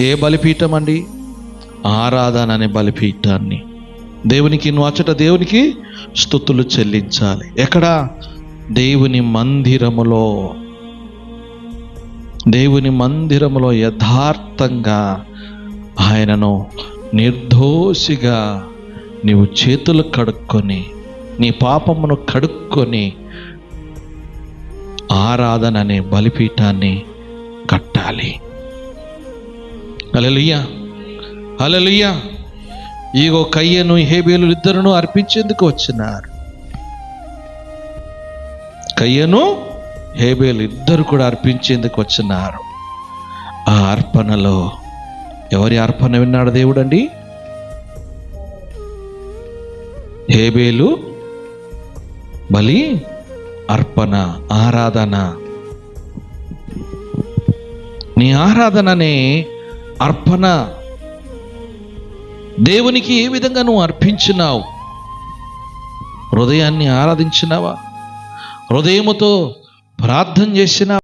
ఏ బలిపీఠం అండి? ఆరాధన అనే బలిపీఠాన్ని దేవునికి, నువ్వు అచ్చట దేవునికి స్తుతులు చెల్లించాలి. ఎక్కడ? దేవుని మందిరములో. దేవుని మందిరములో యథార్థంగా ఆయనను నిర్దోషిగా నీవు చేతులు కడుక్కొని, నీ పాపమును కడుక్కొని ఆరాధన అనే బలిపీఠాన్ని కట్టాలి. హల్లెలూయా, హల్లెలూయా. ఇగో కయ్యను హేబేలు ఇద్దరును అర్పించేందుకు వచ్చినారు. కయ్యను హేబేలు ఇద్దరు కూడా అర్పించేందుకు వచ్చినారు. ఆ అర్పణలో ఎవరి అర్పణ విన్నాడు దేవుడు అండి? హేబేలు బలి అర్పణ, ఆరాధన. నీ ఆరాధననే అర్పణ. దేవునికి ఏ విధంగా నువ్వు అర్పించినావు? హృదయాన్ని ఆరాధించినావా? హృదయముతో ప్రార్థన చేసినా?